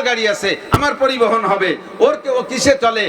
গাড়ি আছে, আমার পরিবহন হবে। ও কিসে চলে?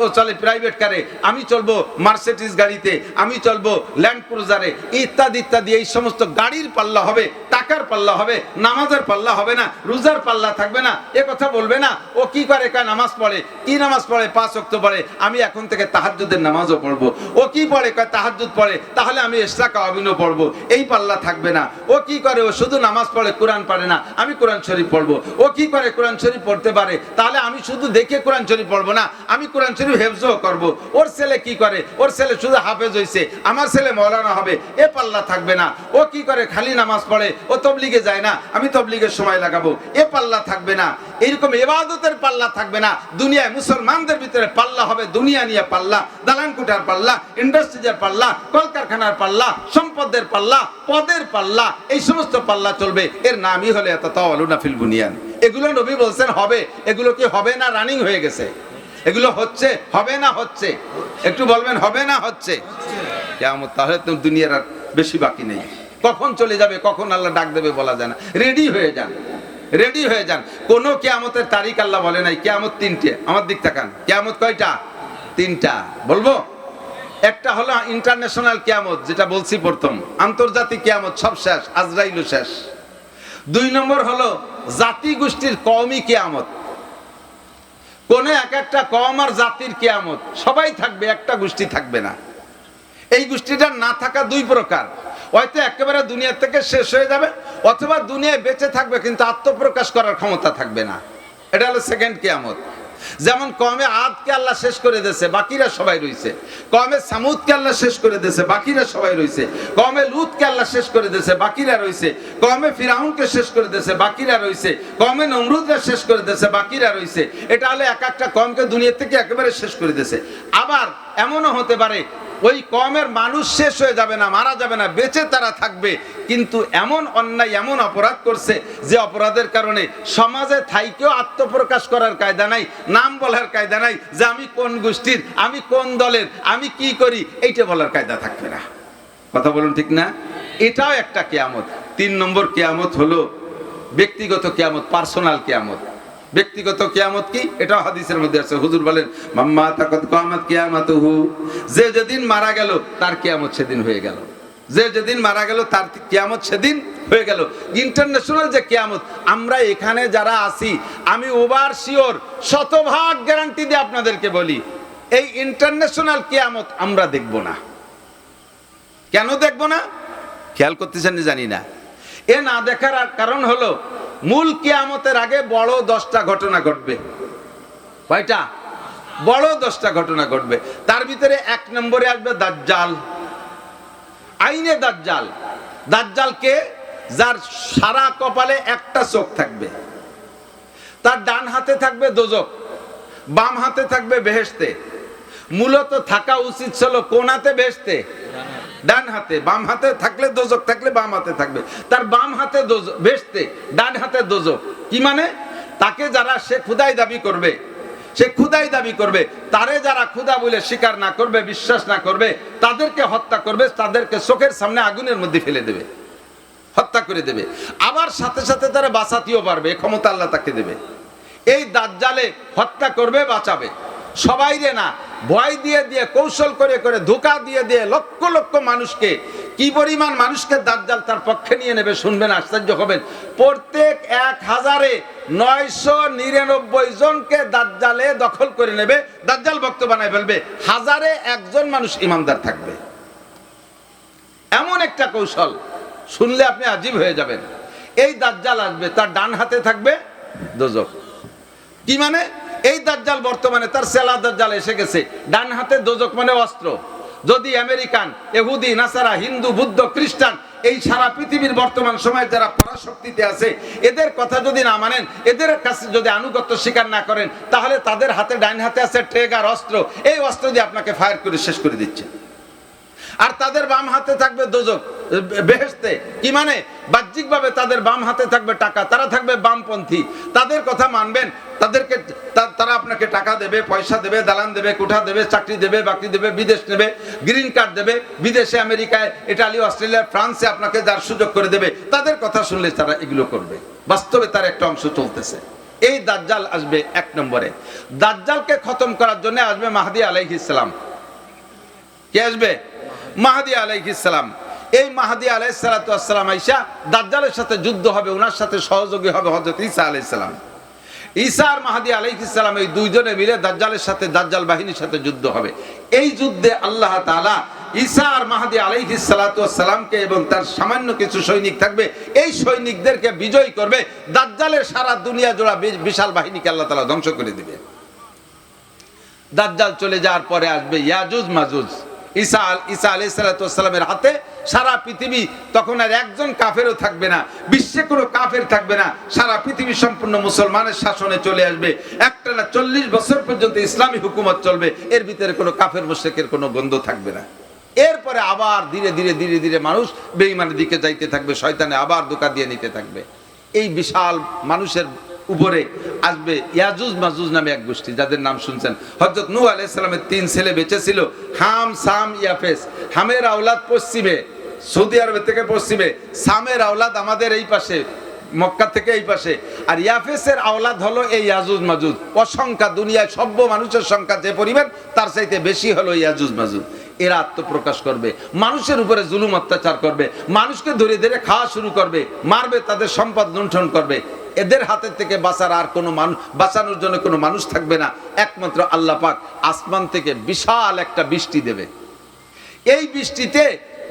ও চলে প্রাইভেট কারে, আমি চলবো মার্সিডিজ গাড়িতে, আমি চলবো ল্যান্ড ক্রুজারে, ইত্যাদি ইত্যাদি। এই সমস্ত গাড়ির পাল্লা হবে, টাকার পাল্লা হবে, নামাজের পাল্লা হবে না, রোজার পাল্লা থাকবে না। এ কথা বলবে না। ও কি করে? নামাজ পড়ে। কি নামাজ পড়ে? 5 ওয়াক্ত পড়ে। আমি এখন থেকে তাহাজ্জুদের নামাজও পড়বো। ও কি পড়ে? তাহাজ্জুদ পড়ে, তাহলে আমি ইশরাক আওয়াবিনও পড়বো। এই পাল্লা থাকবে না। ও কি করে? ও শুধু নামাজ পড়ে, কোরআন পড়ে না, আমি কোরআন শরীফ পড়বো। ও কি করে? কোরআন শরীফ পড়তে পারে, তাহলে আমি শুধু দেখে কোরআন শরীফ পড়বো না, আমি কোরআন শরীফ হেফজও করবো। ওর ছেলে কি করে? ওর ছেলে শুধু হাফেজ হইছে, আমার ছেলে মাওলানা হবে। এ পাল্লা থাকবে না। ও কি করে? খালি নামাজ পড়ে, ও তবলিগে যায় না, আমি তবলিগের সময় লাগাবো। এ পাল্লা থাকবে না। এইরকম ইবাদতের পাল্লা থাকবে না। দুনিয়ায় মুসলমানদের ভিতরে পাল্লা হবে দুনিয়া নিয়ে পাল্লা, দালান কোঠার পাল্লা, ইন্ডাস্ট্রিজের পাল্লা, কলকারখানার পাল্লা, সম্পদের পাল্লা, পদের পাল্লা, এই সমস্ত পাল্লা চলবে। এর নামই হলে তাওয়ালুনা ফিল বুনিয়ান। এগুলো নবী বলছেন হবে। এগুলো কি হবে না রানিং হয়ে গেছে? এগুলো হচ্ছে, হবে না হচ্ছে? একটু বলবেন, হবে না হচ্ছে? কিয়ামত তাহলে তো দুনিয়ার আর বেশি বাকি নেই। কখন চলে যাবে, কখন আল্লাহ ডাক দেবে বলা যায় না। রেডি হয়ে যান, রেডি হয়ে যান। কোন কিয়ামতের তারিখ আল্লাহ বলে নাই। কিয়ামত 3টে। আমার দিক তাকান। কিয়ামত কয়টা? 3টা। বলবো? একটা হলো ইন্টারন্যাশনাল কিয়ামত, যেটা বলছি প্রথম, আন্তর্জাতিক কিয়ামত, সব শেষ, আজরাইলও শেষ। 2 নম্বর হলো জাতি গোষ্ঠীর কওমি কিয়ামত। কোন একটা কওম আর জাতির কিয়ামত, সবাই থাকবে, একটা গোষ্ঠী থাকবে না। এই গোষ্ঠীটা না থাকা 2 প্রকার। হয়তো একেবারে দুনিয়া থেকে শেষ হয়ে যাবে, অথবা দুনিয়ায় বেঁচে থাকবে কিন্তু আত্মপ্রকাশ করার ক্ষমতা থাকবে না। এটা হলো সেকেন্ড কিয়ামত। যেমন কওমে আদকে আল্লাহ শেষ করে দিয়েছে, বাকিরা সবাই রয়েছে। কওমে সামুদকে আল্লাহ শেষ করে দিয়েছে, বাকিরা সবাই রয়েছে। কওমে লুতকে আল্লাহ শেষ করে দিয়েছে, বাকিরা রয়েছে। কওমে ফিরাউনকে শেষ করে দিয়েছে, বাকিরা রয়েছে। কওমে নমরুদকে শেষ করে দিয়েছে, বাকিরা রয়েছে। এটা হলে একটা কওমকে দুনিয়া থেকে একেবারে শেষ করে দিয়েছে। আবার এমনও হতে পারে ওই কওমের মানুষ শেষ হয়ে যাবে না, মারা যাবে না, বেঁচে তারা থাকবে, কিন্তু এমন অন্যায়, এমন অপরাধ করছে যে অপরাধের কারণে সমাজে থাইকেও আত্মপ্রকাশ করার কায়দা নাই, নাম বলার কায়দা নাই, যে আমি কোন গোষ্ঠীর, আমি কোন দলের, আমি কি করি, এইটা বলার কায়দা থাকবে না। কথা বলুন, ঠিক না? এটাও একটা কিয়ামত। 3 নম্বর কিয়ামত হলো ব্যক্তিগত কিয়ামত, পার্সোনাল কিয়ামত। ব্যক্তিগত কিয়ামত কি? এটা হাদিসের মধ্যে আছে। হুজুর বলেন, মাম্মা তাকাত কিয়ামত কিয়ামাতুহু, যে যেদিন মারা গেল তার কিয়ামত সেদিন হয়ে গেল। যে যেদিন মারা গেল তার কিয়ামত সেদিন হয়ে গেল। ইন্টারন্যাশনাল যে কিয়ামত, আমরা এখানে যারা আছি, আমি ওভার শিওর, শতভাগ গ্যারান্টি দিয়ে আপনাদেরকে বলি, এই ইন্টারন্যাশনাল কিয়ামত আমরা দেখব না। কেন দেখব না? খেয়াল করতেছেন জানি না। এ না দেখার কারণ হলো, মূল কিয়ামতের আগে বড় 10টা ঘটনা ঘটবে। কয়টা? বড় 10টা ঘটনা ঘটবে। তার ভিতরে 1 নম্বরে আসবে দাজ্জাল। আইনে দাজ্জাল। দাজ্জাল কে? যার সারা কপালে একটা চোখ থাকবে, তার ডান হাতে থাকবে দোজখ, বাম হাতে থাকবে বেহেশতে। মূলত থাকা উচিত ছিল কোন হাতে? বেহেশতে, ডান হাতে। বাম হাতে থাকলে দোজখ, থাকলে বাম হাতে থাকবে। তার বাম হাতে বেহেশতে, ডান হাতে দোজখ। কি মানে? তাকে যারা সে খুদাই দাবি করবে, সে খুদাই দাবি করবে, তারে যারা খুদা বলে স্বীকার না করবে, বিশ্বাস না করবে, তাদেরকে হত্যা করবে, তাদেরকে চোখের সামনে আগুনের মধ্যে ফেলে দেবে, হত্যা করে দেবে। আবার সাথে সাথে তারা বাঁচাতেও পারবে, ক্ষমতা আল্লাহ তাকে দেবে। এই দাজ্জালে হত্যা করবে, বাঁচাবে সবাইরে না, ভয় দিয়ে দিয়ে, কৌশল করে করে, ধোঁকা দিয়ে দিয়ে লক্ষ লক্ষ মানুষকে, কি পরিমাণ মানুষকে দাজ্জাল তার পক্ষে নিয়ে নেবে শুনবেন, আশ্চর্য হবেন। প্রত্যেক 1999 জনকে দাজ্জালে দখল করে নেবে, দাজ্জাল ভক্ত বানায় ফেলবে। 1000-এ 1 জন মানুষ ইমানদার থাকবে। এমন একটা কৌশল, শুনলে আপনি আজীব হয়ে যাবেন। এই দাজ্জাল আসবে, তার ডান হাতে থাকবে দোজখ। কি মানে? এই দাজ্জাল বর্তমানে, তার সেলা দাজ্জাল এসে গেছে, ডান হাতে দোজখ মানে অস্ত্র। যদি আমেরিকান, ইহুদি, নাসারা, হিন্দু, বুদ্ধ, খ্রিস্টান, এই সারা পৃথিবীর বর্তমান সময়ে যারা পরাশক্তিতে আছে, এদের কথা যদি না মানেন, এদের কাছে যদি আনুগত্য স্বীকার না করেন, তাহলে তাদের হাতে, ডান হাতে আছে ট্রেগার, অস্ত্র। এই অস্ত্র দিয়ে আপনাকে ফায়ার করে শেষ করে দিচ্ছে। আর তাদের বাম হাতে থাকবে দোজখ, বেহেশতে। কি মানে? বাহ্যিকভাবে তাদের বাম হাতে থাকবে টাকা, তারা থাকবে বামপন্থী। তাদের কথা মানবেন, তাদেরকে, তারা আপনাকে টাকা দেবে, পয়সা দেবে, দালান দেবে, কোঠা দেবে, চাকরি দেবে, বাকরি দেবে, বিদেশ নেবে, গ্রিন কার্ড দেবে, বিদেশে আমেরিকায়, ইটালি, অস্ট্রেলিয়া, ফ্রান্সে আপনাকে যার সুযোগ করে দেবে। তাদের কথা শুনলে তারা এগুলো করবে। বাস্তবে তার একটা অংশ চলতেছে। এই দাজ্জাল আসবে 1 নম্বরে। দাজ্জালকে খতম করার জন্য আসবে মাহদী আলাইহিস সালাম। কে আসবে? মাহদী আলাইহিস সালাম। এই মাহদী আলাইহিস সালাতু ওয়াস সালাম আইসা দাজ্জালের সাথে যুদ্ধ হবে, ওনার সাথে সহযোগী হবে হযরত ঈসা আলাইহিস সালাম। ঈসা আর মাহদী আলাইহিস সালাম এই দুইজনে মিলে দাজ্জালের সাথে, দাজ্জাল বাহিনীর সাথে যুদ্ধ হবে। এই যুদ্ধে আল্লাহ তাআলা ঈসা আর মাহদী আলাইহিস সালাতু ওয়াস সালামকে এবং তার সামান্য কিছু সৈনিক থাকবে, এই সৈনিকদেরকে বিজয় করবে। দাজ্জালের সারা দুনিয়া জোড়া বিশাল বাহিনীকে আল্লাহ তাআলা ধ্বংস করে দিবে। দাজ্জাল চলে যাওয়ার পরে আসবে ইয়াজুজ মাজুজ। ঈসা আলাইহিস সালাতু ওয়াস সালামের হাতে সারা পৃথিবী, তখন আর একজন কাফেরও থাকবে না, বিশ্বে কোনো কাফের থাকবে না, সারা পৃথিবী সম্পূর্ণ মুসলমানের শাসনে চলে আসবে। একটানা 40 বছর পর্যন্ত ইসলামী হুকুমত চলবে, এর ভিতরে কোনো কাফের মুশরিকের কোনো গন্ধ থাকবে না। এরপরে আবার ধীরে ধীরে ধীরে ধীরে মানুষ বেঈমানের দিকে যাইতে থাকবে, শয়তানে আবার ধোঁকা দিয়ে নিতে থাকবে। এই বিশাল মানুষের উপরে আসবে ইয়াজুজ মাজুজ নামে এক গোষ্ঠী, যাদের নাম শুনছেন। হযরত নূহ আলাইহিস সালামের 3 ছেলে বেঁচে ছিল, হাম, সাম, ইয়াফেস। হামের আওলাদ পশ্চিমে, সৌদি আরব থেকে পশ্চিমে, সামের আওলাদ আমাদের এই পাশে, মক্কা থেকে এই পাশে, আর ইয়াফেসের আওলাদ হলো এই ইয়াজুজ মাজুজ। অসংখ্য দুনিয়ায় সভ্য মানুষের সংখ্যা যে পরিমাণ, তার চাইতে বেশি হলো ইয়াজুজ মাজুজ। এরা আত্মপ্রকাশ করবে, মানুষের উপরে জুলুম অত্যাচার করবে, মানুষকে ধরে ধরে খাওয়া শুরু করবে, মারবে, তাদের সম্পদ লুণ্ঠন করবে। এদের হাতের থেকে বাঁচার আর কোনো মানুষ, বাঁচানোর জন্য কোনো মানুষ থাকবে না, একমাত্র আল্লাহ পাক আসমান থেকে বিশাল একটা বৃষ্টি দেবে। এই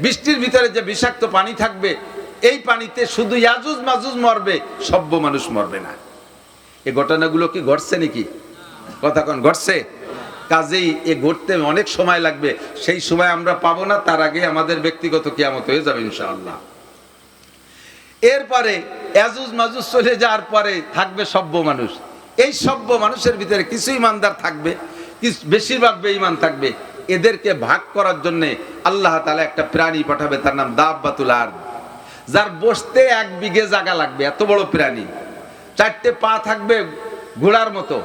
বৃষ্টির ভিতরে যে বিষাক্ত পানি থাকবে, এই পানিতে শুধু ইয়াজুজ মাজুজ মরবে, সভ্য মানুষ মরবে না। এই ঘটনাগুলো কি ঘটছে নাকি? কথা কোন ঘটছে? কাজেই এ ঘটতে অনেক সময় লাগবে, সেই সময় আমরা পাবো না, তার আগে আমাদের ব্যক্তিগত কিয়ামত হয়ে যাবে ইনশাআল্লাহ। এরপরে ইয়াজুজ মাজুজ চলে যাওয়ার পরে থাকবে সভ্য মানুষ। এই সভ্য মানুষের ভিতরে কিছু ইমানদার থাকবে, বেশিরভাগ বেঈমান থাকবে। এদেরকে ভাগ করার জন্য আল্লাহ তাআলা একটা প্রাণী পাঠাবে, তার নাম দাব্বাতুল আরদ, যার বসতে 1 বিঘে জায়গা লাগবে। এত বড় প্রাণী, 4টে পা থাকবে ঘোড়ার মতো,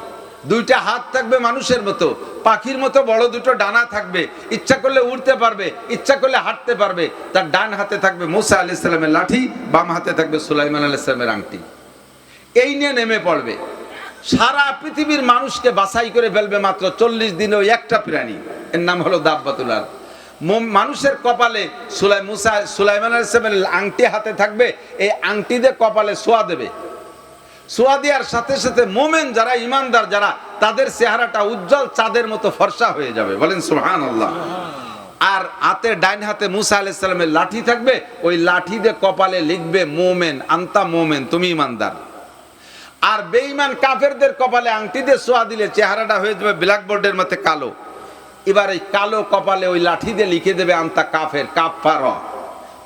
2টা হাত থাকবে মানুষের মতো, পাখির মতো বড় 2টো ডানা থাকবে, ইচ্ছা করলে উড়তে পারবে, ইচ্ছা করলে হাঁটতে পারবে। তার ডান হাতে থাকবে মুসা আলাইহিস সালামের লাঠি, বাম হাতে থাকবে সুলাইমান আলাইহিস সালামের আংটি। এই নিয়ে নেমে পড়বে, সারা পৃথিবীর মানুষকে বাছাই করে ফেলবে মাত্র 40 দিনে। ওই একটা প্রাণী, এর নাম হলো দাব্বাতুল আরদ। মানুষের কপালে সুলাইমান আলাইহিস সালামের আংটি হাতে থাকবে, এই আংটি দিয়ে কপালে ছোঁয়া দেবে। ছোঁয়া দেওয়ার সাথে সাথে মোমেন যারা, ইমানদার যারা, তাদের চেহারাটা উজ্জ্বল চাঁদের মতো ফর্সা হয়ে যাবে। বলেন সুবহানাল্লাহ। আর ডাইন হাতে মুসা আলাইহিস সালামের লাঠি থাকবে, ওই লাঠি দিয়ে কপালে লিখবে মোমেন, আনতা মোমেন, তুমি ইমানদার। আর বেঈমান কাফেরদের কপালে আংটি দিয়ে ছোঁয়া দিলে চেহারাটা হয়ে যাবে ব্ল্যাকবোর্ডের মতো কালো। এবার এই কালো কপালে ওই লাঠি দিয়ে লিখে দেবে আনতা কাফের, কাফার।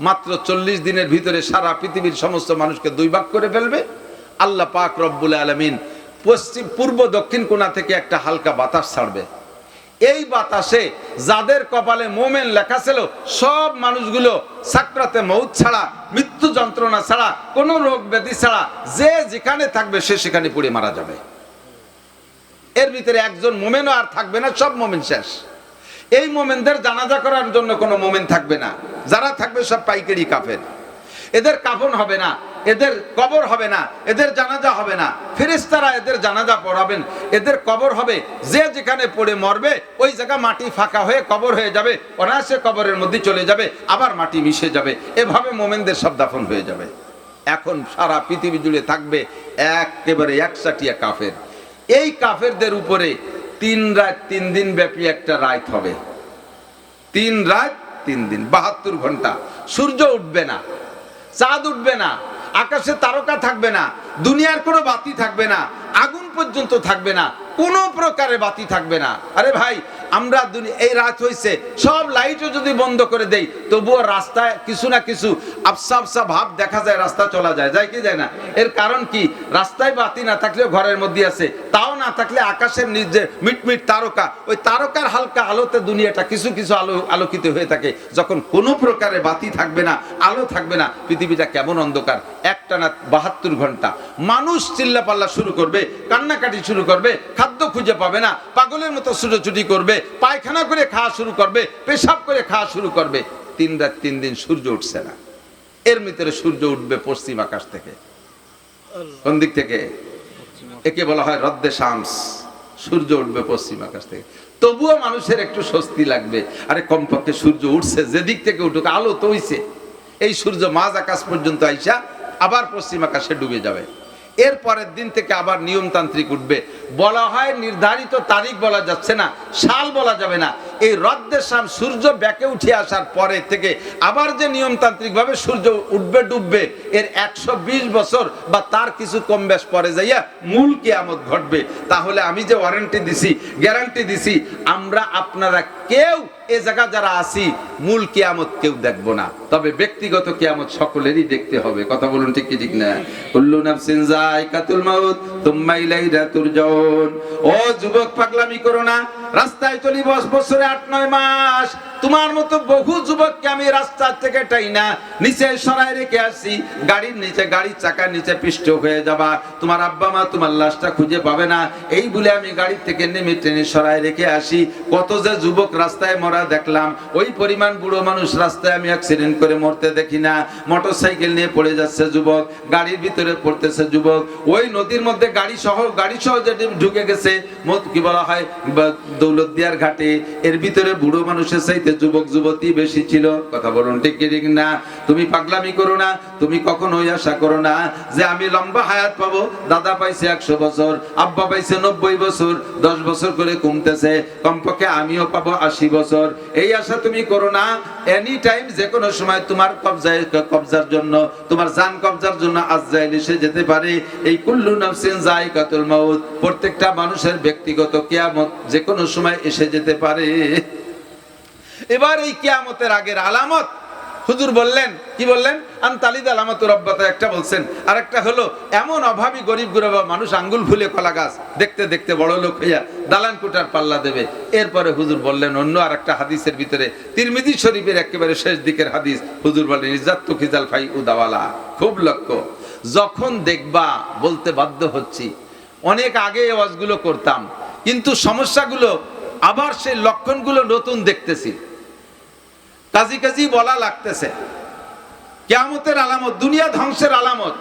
মাত্র 40 দিনের ভিতরে সারা পৃথিবীর সমস্ত মানুষকে 2 ভাগ করে ফেলবে। আল্লাহ পাক রব্বুল আলামিন পূর্ব দক্ষিণ কোণা থেকে একটা হালকা বাতাস ছাড়বে। এই বাতাসে যাদের কপালে মোমেন লেখা ছিল, সব মানুষগুলো সাকরাতে মউত ছাড়া, মৃত্যু যন্ত্রণা ছাড়া, কোনো রোগ ব্যাধি ছাড়া, যে যেখানে থাকবে সে সেখানে পড়ে মারা যাবে। এর ভিতরে একজন মোমেনও আর থাকবে না, সব মোমেন শেষ। এই মোমেনদের জানাজা করার জন্য কোনো মোমেন থাকবে না, যারা থাকবে সব পাইকারি কাফের। এদের কাফন হবে না, এদের কবর হবে না, এদের জানাজা হবে না, ফেরেশতারা এদের জানাজা পড়াবেন। এদের কবর হবে, যে যেখানে পড়ে মরবে ওই জায়গা মাটি ফাঁকা হয়ে কবর হয়ে যাবে, অনায়াসে কবরের মধ্যে চলে যাবে, আবার মাটি মিশে যাবে। এভাবে মোমেনদের সব দাফন হয়ে যাবে। এখন সারা পৃথিবী জুড়ে থাকবে একেবারে 100টিয়া কাফের। এই কাফেরদের উপরে 3 রাত 3 দিন ব্যাপী একটা রাত হবে। 3 রাত 3 দিন, 72 ঘন্টা। সূর্য উঠবে না, চাঁদ উঠবে না, আকাশে তারকা থাকবে না, দুনিয়ার কোনো বাতি থাকবে না, আগুন পর্যন্ত থাকবে না, কোনো প্রকারের বাতি থাকবে না। আরে ভাই, আমরা এই রাত হয়েছে, সব লাইটও যদি বন্ধ করে দেই, তবুও রাস্তায় কিছু না কিছু আবসা আবসা ভাব দেখা যায়, রাস্তা চলা যায়, যায় কি যায় না? এর কারণ কি? রাস্তায় বাতি না থাকলেও ঘরের মধ্যে আছে, তাও না থাকলে আকাশের নিচে মিটমিট তারকা, ওই তারকার হালকা আলোতে দুনিয়াটা কিছু কিছু আলোকিত হয়ে থাকে। যখন কোনো প্রকারের বাতি থাকবে না, আলো থাকবে না, পৃথিবীটা কেমন অন্ধকার। একটানা 72 ঘন্টা মানুষ চিল্লাপাল্লা শুরু করবে, কান্নাকাটি শুরু করবে, খাদ্য খুঁজে পাবে না, পাগলের মতো ছুটোছুটি করবে, পায়খানা করে খাওয়া শুরু করবে, পেশাব করে খাওয়া শুরু করবে। 3 রাত 3 দিন সূর্য উঠছে না। এর ভিতরে সূর্য উঠবে পশ্চিম আকাশ থেকে। কোন দিক থেকে? একে বলা হয় রদ্দে শামস, সূর্য উঠবে পশ্চিম আকাশ থেকে। তবুও মানুষের একটু স্বস্তি লাগবে, আরে কমপক্ষে সূর্য উঠছে, যেদিক থেকে উঠুক আলো তো হইছে। এই সূর্য মাঝ আকাশ পর্যন্ত আইসা আবার পশ্চিম আকাশে ডুবে যাবে। এর পরের দিন থেকে আবার নিয়মতান্ত্রিক উঠবে। বলা হয় নির্ধারিত তারিখ বলা যাচ্ছে না, সাল বলা যাবে না। এই রদ্দের শাম সূর্য ব্যাকে উঠে আসার পরে থেকে আবার যে নিয়মতান্ত্রিক ভাবে সূর্য উঠবে ডুববে, এর 120 বছর বা তার কিছু কম বেশ পরে যাইয়া মূল কিয়ামত ঘটবে। তাহলে আমি যে ওয়ারেন্টি দিছি, গ্যারান্টি দিছি, আমরা আপনারা কেউ এ জায়গা যারা আছি মূল কিয়ামত কেউ দেখবো না, তবে ব্যক্তিগত কিয়ামত সকলেরই দেখতে হবে। কথা বলুন ঠিক কি ঠিক না? কুল্লু নাফসিন যায়কাতুল মাউত তুম্মা ইলাইহি তুরজাউন। ও যুবক, পাগলামি করো না। রাস্তায় চলি বছরে 8-9 মাস। তোমার মতো বহু যুবককে আমি রাস্তা থেকে টাইনা নিচে সরাই রেখে আসি, গাড়ির নিচে, গাড়ির চাকার নিচে পিষ্ট হয়ে যাবা, তোমার আব্বা মা তোমার লাশটা খুঁজে পাবে না, এই বলে আমি গাড়ি থেকে নেমে ট্রেনে সরাই রেখে আসি। কত যে যুবক রাস্তায় মরা দেখলাম, ওই পরিমাণ বুড়ো মানুষ রাস্তায় আমি অ্যাক্সিডেন্ট করে মরতে দেখি না। মোটরসাইকেল নিয়ে পড়ে যাচ্ছে যুবক, গাড়ির ভিতরে পড়তেছে যুবক, ওই নদীর মধ্যে গাড়ি সহ যেটি ঢুকে গেছে, কি বলা হয় দৌলতদিয়ার ঘাটে, এর ভিতরে বুড়ো মানুষের চাইতে যুবক যুবতী বেশি ছিল। কথা বলুন ঠিক কি ঠিক না? তুমি পাগলামি করো না, তুমি কখনোই আশা করো না যে আমি লম্বা হায়াত পাবো। দাদা পাইছে 100 বছর, আব্বা পাইছে 90 বছর, 10 বছর করে কমতেছে, কমপক্ষে আমিও পাবো 80 বছর। এই আশা তুমি করো না। এনি টাইম, যে কোনো সময় তোমার কবজার জন্য, তোমার জান কবজার জন্য আজরাইল এসে যেতে পারে। এই কুল্লু নাফসিন যায়কাতুল মাউত, প্রত্যেকটা মানুষের ব্যক্তিগত কিয়ামত যে কোনো সময় এসে যেতে পারে। এবার এই কিয়ামতের আগের আলামত হুজুর বললেন, কি বললেন? আনতালিদ আলামাতু রাব্বাতা একটা বলছেন, আর একটা হলো এমন অভাবী গরিব গুরবা মানুষ আঙ্গুল ফুলে কলা গাছ, দেখতে দেখতে বড় লোক হইয়া দালান কোটার পাল্লা দেবে। এরপরে হুজুর বললেন অন্য আর একটা হাদিসের ভিতরে, তিরমিজি শরীফের একেবারে শেষ দিকের হাদিস, হুজুর বলেন ইজ্জাতু খিজাল ফাই উদাওয়ালা। খুব লক্ষ্য, যখন দেখবা, বলতে বাধ্য হচ্ছি, অনেক আগে এই ওয়াজগুলো করতাম, কিন্তু সমস্যাগুলো আবার সেই লক্ষণগুলো নতুন দেখতেছি, কাজী বলা লাগতেছে। কিয়ামতের আলামত, দুনিয়া ধ্বংসের আলামত।